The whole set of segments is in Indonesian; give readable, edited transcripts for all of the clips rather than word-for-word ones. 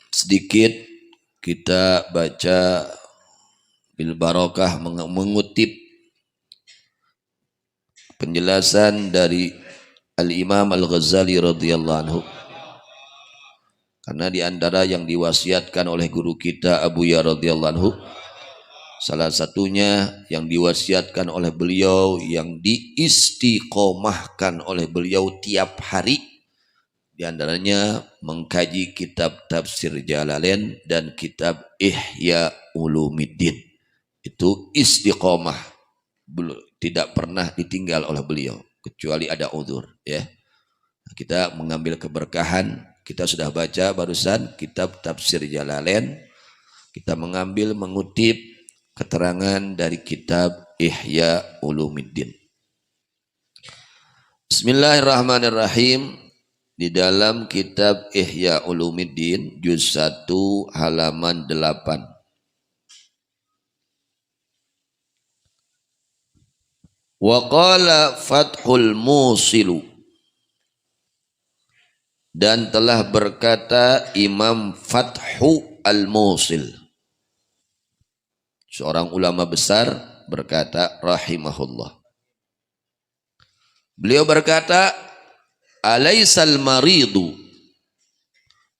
Sedikit kita baca bil barokah mengutip penjelasan dari Al-Imam Al-Ghazali radhiyallahu anhu. Karena di antara yang diwasiatkan oleh guru kita Abu Ya radhiyallahu anhu, salah satunya yang diwasiatkan oleh beliau, yang diistiqomahkan oleh beliau tiap hari, di antaranya mengkaji kitab Tafsir Jalalain dan kitab Ihya Ulumiddin. Itu istiqomah, tidak pernah ditinggal oleh beliau kecuali ada uzur, ya. Kita mengambil keberkahan. Kita sudah baca barusan kitab Tafsir Jalalain. Kita mengutip keterangan dari kitab Ihya Ulumiddin. Bismillahirrahmanirrahim. Di dalam kitab Ihya Ulumiddin juz 1 halaman 8. Wa qala Fathul Musilu, dan telah berkata Imam Fathu Al-Musil, seorang ulama besar, berkata rahimahullah. Beliau berkata, alaysal maridu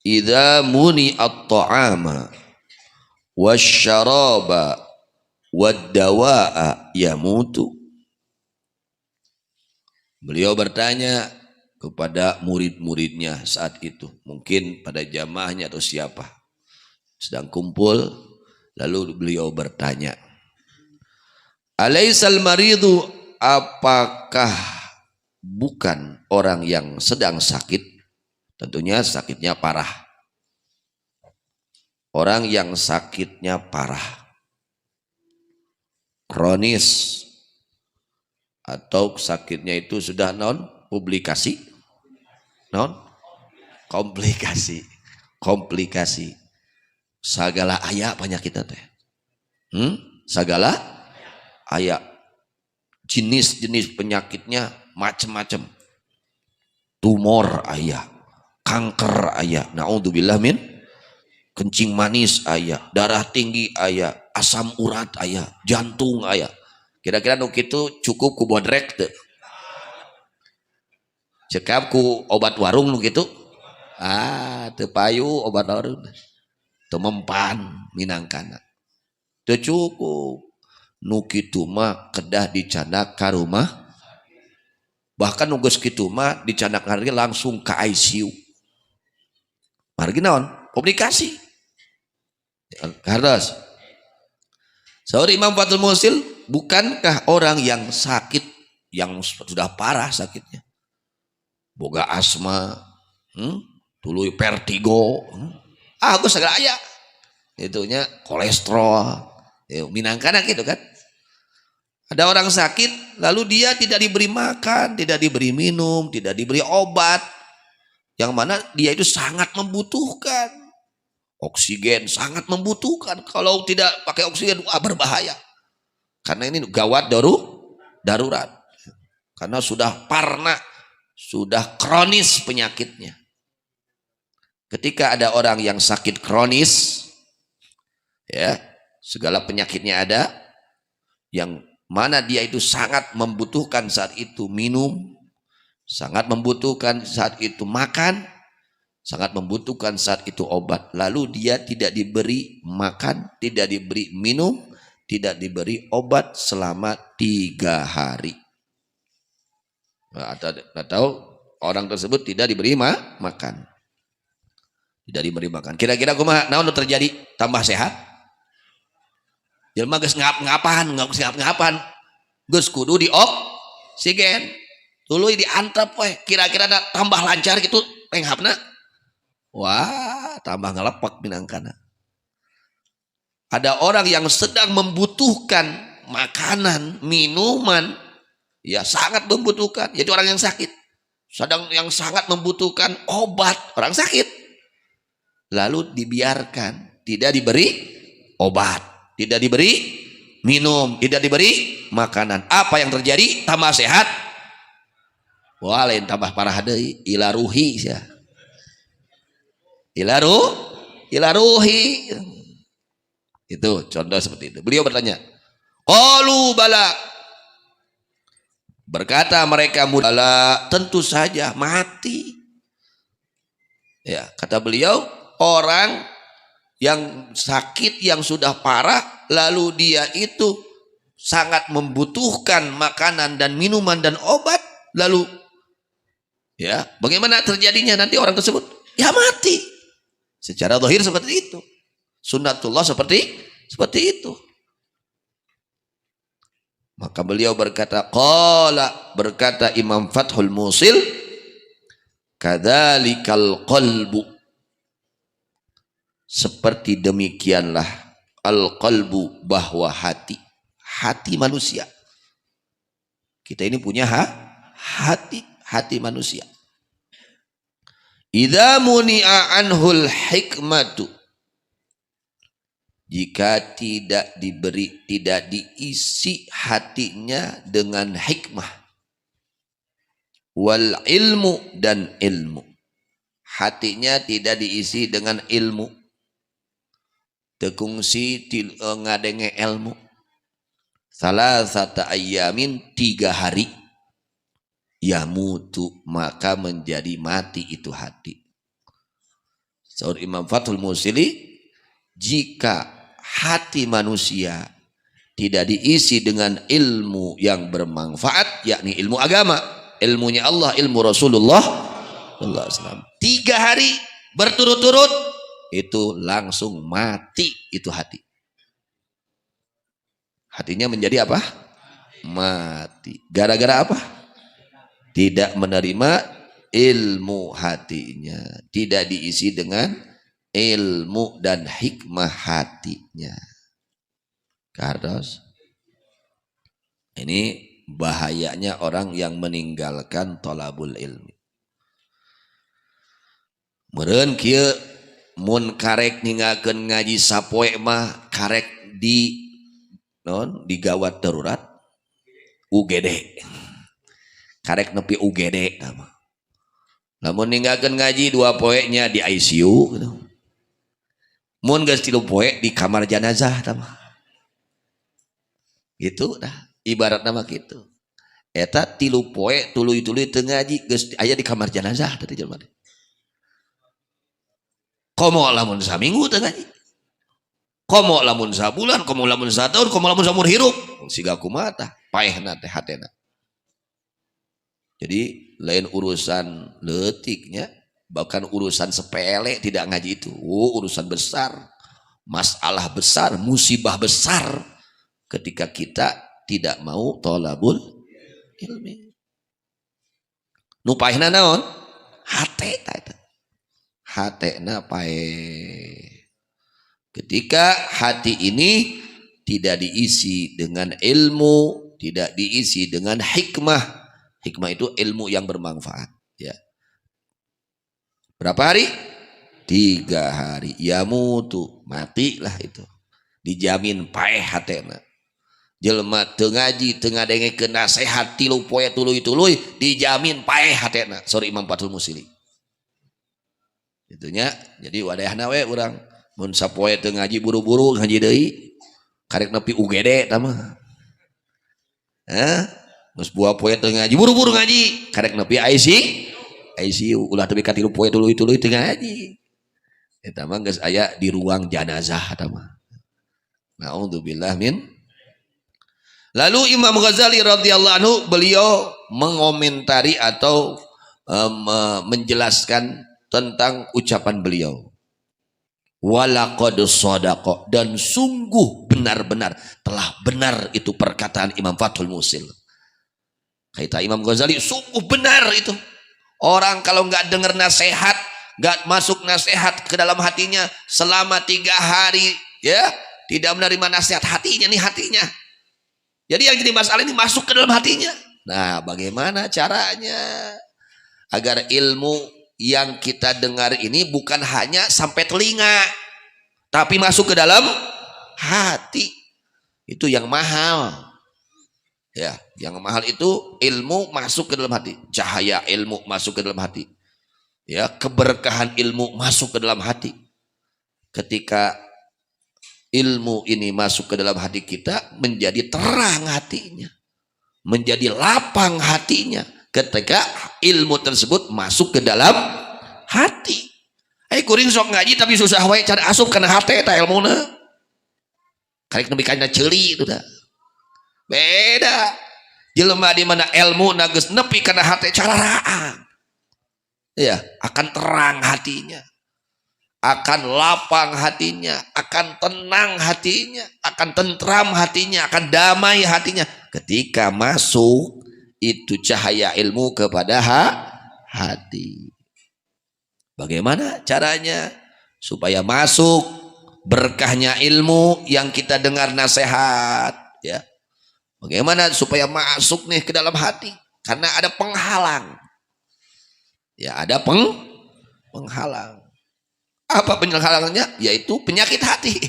idza muni'at ta'ama wasyaraba wad-dawa'a yamutu. Beliau bertanya kepada murid-muridnya saat itu, mungkin pada jamaahnya atau siapa, sedang kumpul, lalu beliau bertanya, alaysal maridu, apakah bukan orang yang sedang sakit? Tentunya sakitnya parah. Orang yang sakitnya parah, kronis, atau sakitnya itu sudah komplikasi. Sagala aya penyakitnya teh. Sagala aya. Jenis-jenis penyakitnya macam-macam. Tumor aya, kanker aya, naudzubillah min, kencing manis aya, darah tinggi aya, asam urat aya, jantung aya. Kira-kira nu kitu cukup ku bodrek teu? Cekap ku obat warung nu kitu? Teu payu obat warung. Teu mempan minangkana. Teu cukup. Nu kitu mah kedah dicandak ka rumah. Bahkan nu geus kitu mah dicandak hareuy langsung ka ICU. Margi naon? Komplikasi. Kardos. Saur Imam Fathul Musil, bukankah orang yang sakit, yang sudah parah sakitnya, boga asma, tuluy vertigo, aku segala aya, itunya kolesterol, minangkana gitu kan. Ada orang sakit, lalu dia tidak diberi makan, tidak diberi minum, tidak diberi obat, yang mana dia itu sangat membutuhkan. Oksigen sangat membutuhkan. Kalau tidak pakai oksigen, berbahaya. Karena ini gawat darurat. Karena sudah parna, sudah kronis penyakitnya. Ketika ada orang yang sakit kronis, ya, segala penyakitnya ada, yang mana dia itu sangat membutuhkan saat itu minum, sangat membutuhkan saat itu makan, sangat membutuhkan saat itu obat, lalu dia tidak diberi makan, tidak diberi minum, tidak diberi obat selama 3 hari. Atau orang tersebut tidak diberi makan, tidak diberi makan. Kira-kira kumaha naon terjadi? Tambah sehat? Jelema geus ngapan, geus kudu di oksigen, tuluy diantep we. Kira-kira tambah lancar gitu penghapna. Wah, tambah ngelepek minangkana. Ada orang yang sedang membutuhkan makanan, minuman, ya sangat membutuhkan. Jadi orang yang sakit, sedang yang sangat membutuhkan obat, orang sakit. Lalu dibiarkan, tidak diberi obat, tidak diberi minum, tidak diberi makanan. Apa yang terjadi? Tambah sehat. Wah, lain tambah parah deui, ila ruhi sia. Ilaru ila ruhi. Itu contoh seperti itu. Beliau bertanya, qalu bala. Berkata mereka, bala, tentu saja mati. Ya, kata beliau, orang yang sakit yang sudah parah lalu dia itu sangat membutuhkan makanan dan minuman dan obat, lalu ya bagaimana terjadinya nanti orang tersebut? Ya mati. Secara zahir seperti itu. Sunnatullah seperti itu. Maka beliau berkata, berkata Imam Fathul Musil, kadzalikal qalbu, seperti demikianlah al-qalbu, bahwa hati manusia. Kita ini punya hati manusia. Idza muni'a anhul hikmatu, jika tidak diisi hatinya dengan hikmah, wal ilmu, dan ilmu. Hatinya tidak diisi dengan ilmu, tekungsi ngadenge ilmu. Salasata ayyamin, 3 hari, yamutu, maka menjadi mati itu hati. Saur Imam Fathul Musili, jika hati manusia tidak diisi dengan ilmu yang bermanfaat, yakni ilmu agama, ilmunya Allah, ilmu Rasulullah SAW, 3 hari berturut-turut, itu langsung mati itu hati. Hatinya menjadi apa? Mati. Gara-gara apa? Tidak menerima ilmu hatinya, tidak diisi dengan ilmu dan hikmah hatinya. Kardos, ini bahayanya orang yang meninggalkan thalabul ilmi. Meureun kieu mun karek ninggalkeun ngaji sapoe mah karek digawat darurat UGD. Karek nepi UGD nama. Lamun ninggalkeun ngaji 2 poenya di ICU gitu. Mun geus 3 poe di kamar jenazah tama. Gitu dah, ibarat nama gitu. Eta 3 poe tuluy-tuluy teu ngaji geus aya di kamar jenazah tadi jelema. Komo lamun saminggu teu ngaji. Komo lamun sabulan, komo lamun satahun, komo lamun saumur hirup. Siga kumaha tah paehna teh hatena. Jadi lain urusan leutiknya, bahkan urusan sepele tidak ngaji itu. Urusan besar, masalah besar, musibah besar ketika kita tidak mau thalabul ilmi. Nu paehna naon? Hate eta. Hatena paeh. Ketika hati ini tidak diisi dengan ilmu, tidak diisi dengan hikmah. Hikmah itu ilmu yang bermanfaat. Ya. Berapa hari? 3 hari. Yamutu, matilah itu. Dijamin paeh hatena. Jelema teu ngaji, teu ngadengekeun nasihat 3 poe tuluy-tuluy, dijamin paeh hatena. Sorry Imam Fathul Musili. Itunya, jadi wadayahna we urang mun sapoe teu ngaji buru-buru ngaji deui karek nepi UGD tah mah. Geus 2 poe teu ngaji buru-buru ngaji karek nepi ICU ulah teu ka 3 poe tuluy-tuluy teu ngaji. Eta mah geus aya di ruang jenazah tah mah. Naudzubillah min. Lalu Imam Ghazali radhiyallahu anhu beliau mengomentari atau menjelaskan tentang ucapan beliau. Walaqad shadaqa, dan sungguh benar-benar telah benar itu perkataan Imam Fathul Musil. Kata Imam Ghazali, sungguh benar itu. Orang kalau nggak dengar nasihat, nggak masuk nasihat ke dalam hatinya selama 3 hari, ya tidak menerima nasihat hatinya. Jadi yang jadi masalah ini masuk ke dalam hatinya. Nah, bagaimana caranya agar ilmu yang kita dengar ini bukan hanya sampai telinga, tapi masuk ke dalam hati. Itu yang mahal. Ya, yang mahal itu ilmu masuk ke dalam hati, cahaya ilmu masuk ke dalam hati. Ya, keberkahan ilmu masuk ke dalam hati. ketika ilmu ini masuk ke dalam hati kita, menjadi terang hatinya, menjadi lapang hatinya ketika ilmu tersebut masuk ke dalam hati. Kuring sok ngaji tapi susah wae cari asup kana hati ta ilmuna. Karek nepi kana ceuli itu dah. Beda. Jelema di mana ilmu geus nepi kana hati cararaan. Ya, akan terang hatinya. Akan lapang hatinya, akan tenang hatinya, akan tentram hatinya, akan damai hatinya ketika masuk itu cahaya ilmu kepada hati. Bagaimana caranya supaya masuk berkahnya ilmu yang kita dengar nasihat, ya? Bagaimana supaya masuk nih ke dalam hati? Karena ada penghalang. Ya, ada penghalang. Apa penghalangnya? Yaitu penyakit hati.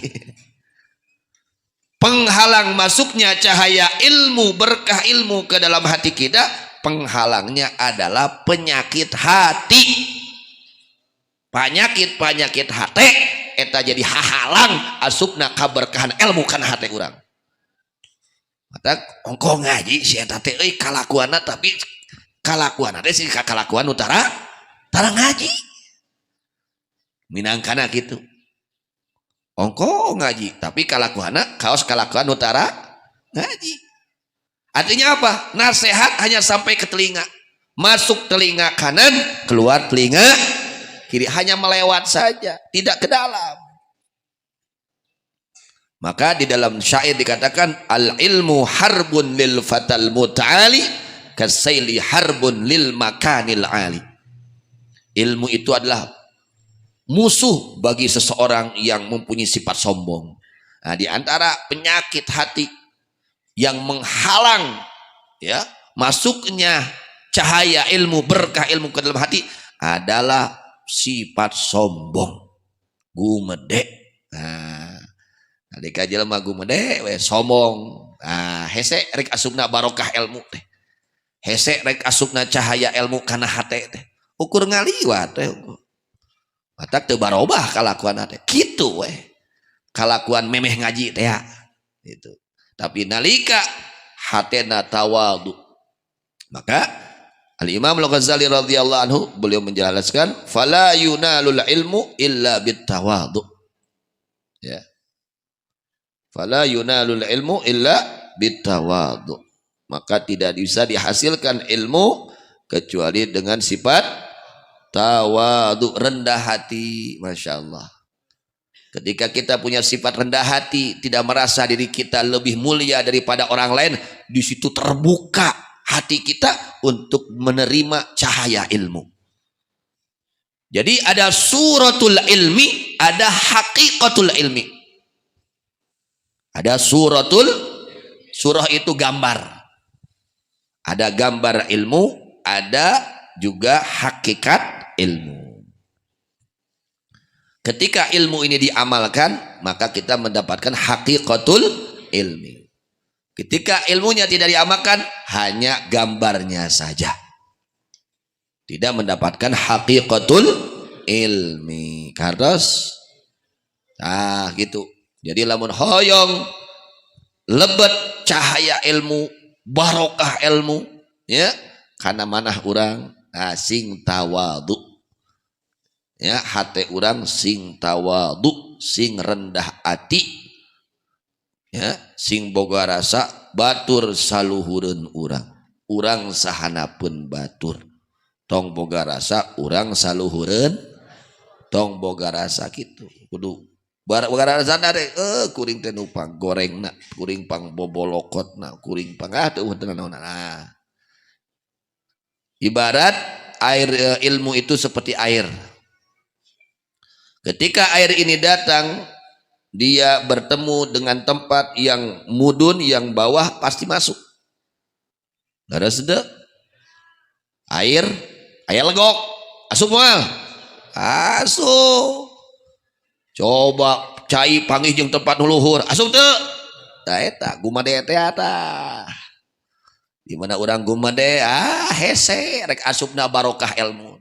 Penghalang masuknya cahaya ilmu, berkah ilmu ke dalam hati kita, penghalangnya adalah penyakit hati. Penyakit hati eta jadi hahalang asupna kaberkahan ilmu kana hati urang. Mata ongko ngaji si eta teh euy kalakuanna, tapi kalakuanna teh si kalakuan utara ngaji. Minangkana gitu. Ongko ngaji tapi kalakuanna kaos kalakuan utara ngaji. Artinya apa? Nasihat hanya sampai ke telinga, masuk telinga kanan, keluar telinga kiri, hanya melewat saja, tidak ke dalam. Maka di dalam syair dikatakan al ilmu harbun lil fatal muta'ali kasaili harbun lil makanil ali. Ilmu itu adalah musuh bagi seseorang yang mempunyai sifat sombong. Nah, di antara penyakit hati yang menghalang ya masuknya cahaya ilmu, berkah ilmu ke dalam hati adalah sifat sombong, gumede. Nah, ketika jelema gumede we sombong, nah hese rek asupna barokah ilmu teh, hese rek asupna cahaya ilmu kana hate teh, ukur ngaliwat teh, matak teu barobah kalakuan teh, kitu we kalakuan memeh ngaji teh itu. Tapi nalika hatena tawadu, maka Al-Imam Al-Ghazali radhiyallahu anhu beliau menjelaskan fala yunalul ilmu illa bittawadu. Ya. Fala yunalul ilmu illa bittawadu. Maka tidak bisa dihasilkan ilmu kecuali dengan sifat tawadu, rendah hati. Masya Allah. Ketika kita punya sifat rendah hati, tidak merasa diri kita lebih mulia daripada orang lain, di situ terbuka hati kita untuk menerima cahaya ilmu. Jadi ada suratul ilmi, ada hakikatul ilmi. Ada surah itu gambar. Ada gambar ilmu, ada juga hakikat ilmu. Ketika ilmu ini diamalkan, maka kita mendapatkan hakikatul ilmi. Ketika ilmunya tidak diamalkan, hanya gambarnya saja, tidak mendapatkan hakikatul ilmi. Kartos, nah gitu. Jadi lamun hoyong lebet cahaya ilmu, barokah ilmu, ya, karena manah urang sing tawadu, ya, hati urang sing tawadu, sing rendah hati, ya, sing boga rasa batur saluhureun urang sahanapeun batur tong boga rasa urang saluhureun tong boga rasa gitu. Kudu boga rasa teh kuring teh nu pang gorengna, kuring pang bobolokotna, kuring pang teu naon. Nah, ibarat air ilmu itu seperti air. Ketika air ini datang, dia bertemu dengan tempat yang mudun, yang bawah, pasti masuk. Gak ada sedek. Air legok. Asup moal. Asup. Coba cai panggih jeung tempat nuluhur. Asup teu. Tah eta gumade teh eta. Di mana urang gumade hese rek asupna barokah ilmu.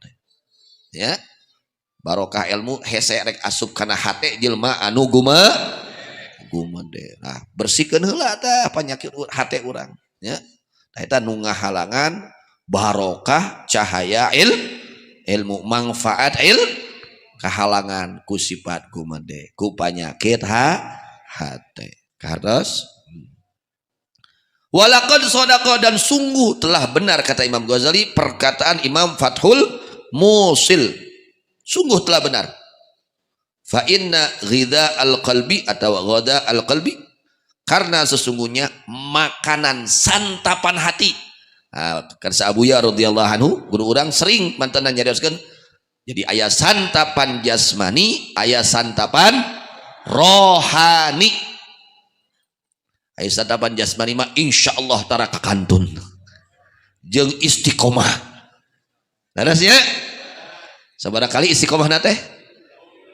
Ya. barokah ilmu hese rek asup kana hate jelema anu gumede. Nah, bersihkeun heula tah panyakit hate urang nya. Tah eta nu ngahalangan barokah cahaya ilmu manfaat kahalangan ku sifat gumede ku panyakit hate. Kados walaqad shadaqa dan sungguh telah benar kata Imam Ghazali perkataan Imam Fathul Musil, sungguh telah benar. Fa inna ghidha al-qalbi atau ghadha al-qalbi, karena sesungguhnya makanan santapan hati. Kan Abuya radhiyallahu anhu guru urang sering mantanna nyarioskeun jadi aya santapan jasmani, aya santapan rohani. Aya santapan jasmani mah insyaallah tara kakantun jeung istiqomah. Larasnya sabaraha kali istiqomah teh?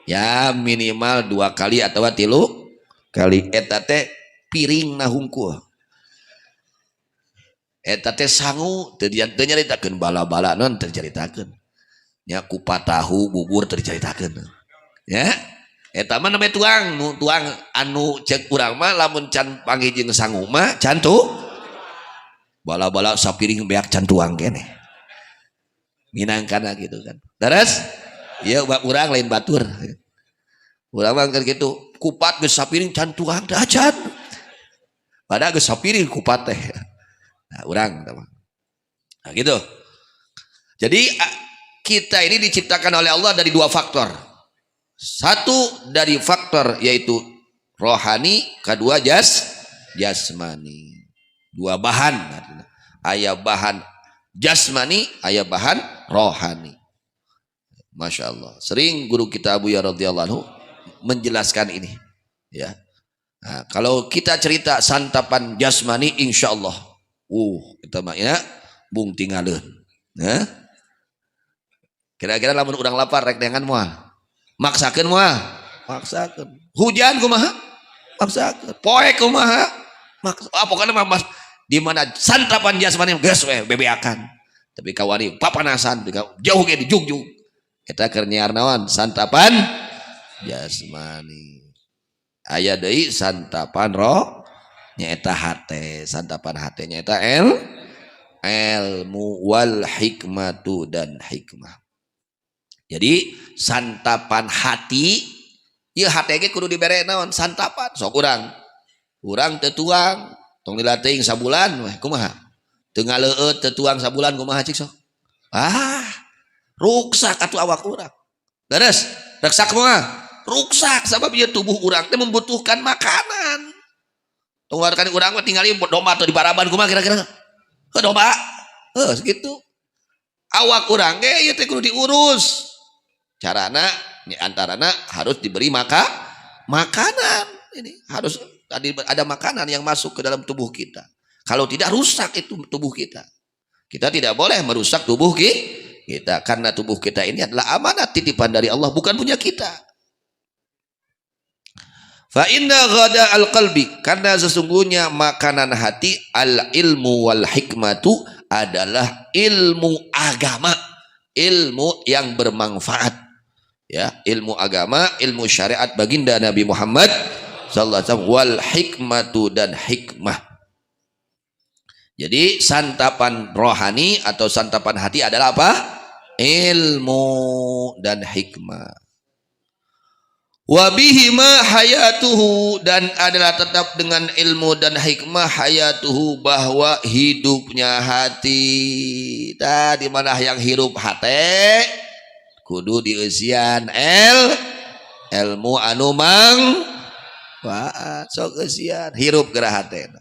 Ya minimal 2 kali atau 3 kali. Eta teh piring na hungkul. Eta teh sangu teu nyaritakeun bala-bala non teu caritakeun. Nya kupat tahu bubur teu dicaritakeun. Ya. Eta mah namanya tuang anu cek urang mah lamun can panggih jeung sangu mah can tu bala-bala sapiring beak can tuang kene. Minangkana gitu kan. Daras? Ieu urang lain batur. Urang mah kan kitu, kupat geus sapiring can tuang teh acan. Padahal geus sapiring kupat teh. Nah, urang tah mah. Nah, gitu. Jadi kita ini diciptakan oleh Allah dari 2 faktor. Satu dari faktor yaitu rohani, kedua jasmani. 2 bahan, aya bahan jasmani, aya bahan rohani. Masya Allah. Sering guru kita Abu Ya radhiyallahu anhu menjelaskan ini. Ya. Nah, kalau kita cerita santapan jasmani, insya Allah, kita mah ya bung tinggalin. Nah, kira-kira lamun urang lapar rek dengan moal. Maksakeun moal, maksakeun. Hujan kumaha? Maksakeun. Poe kumaha? Pokoknya mah di mana santapan jasmani geus we bebeakan. Tapi kawani papanasan jauh ge di jugjug. Eta keur nyiar naon? Santapan jasmani. Aya deui santapan roh nyaeta hate. Santapan hate nyaeta ilmu wal hikmatu dan hikmah. Jadi santapan hati, ieu hate ge kudu dibere naon? Santapan. Sok urang teu tuang, tong dilatih sabulan weh kumaha? Teu ngaleueut teu tuang sabulan kumaha cik sok? Ruksak atuh awak urang. Beres, ruksak moal. Ruksak sabab ieu tubuh urang teh membutuhkan makanan. Tong warkan urang mah tingali domba atau di baraban kumaha kira-kira? Heuh domba. Segitu. Awak urang ge ieu teh kudu diurus. Carana antarana harus diberi makanan. Ini harus ada makanan yang masuk ke dalam tubuh kita. Kalau tidak rusak itu tubuh kita. Kita tidak boleh merusak tubuh kita karena tubuh kita ini adalah amanat titipan dari Allah, bukan punya kita. Fa inna ghada al-qalbi, karena sesungguhnya makanan hati al ilmu wal hikmatu adalah ilmu agama, ilmu yang bermanfaat. Ya, ilmu agama, ilmu syariat baginda Nabi Muhammad sallallahu alaihi wasallam, wal hikmatu dan hikmah. Jadi santapan rohani atau santapan hati adalah apa? Ilmu dan hikmah. Wa bihima hayatuhu, dan adalah tetap dengan ilmu dan hikmah hayatuhu, bahwa hidupnya hati. Di mana yang hirup hati kudu dieusian ilmu anu mang sok eusian hirup geura hatena.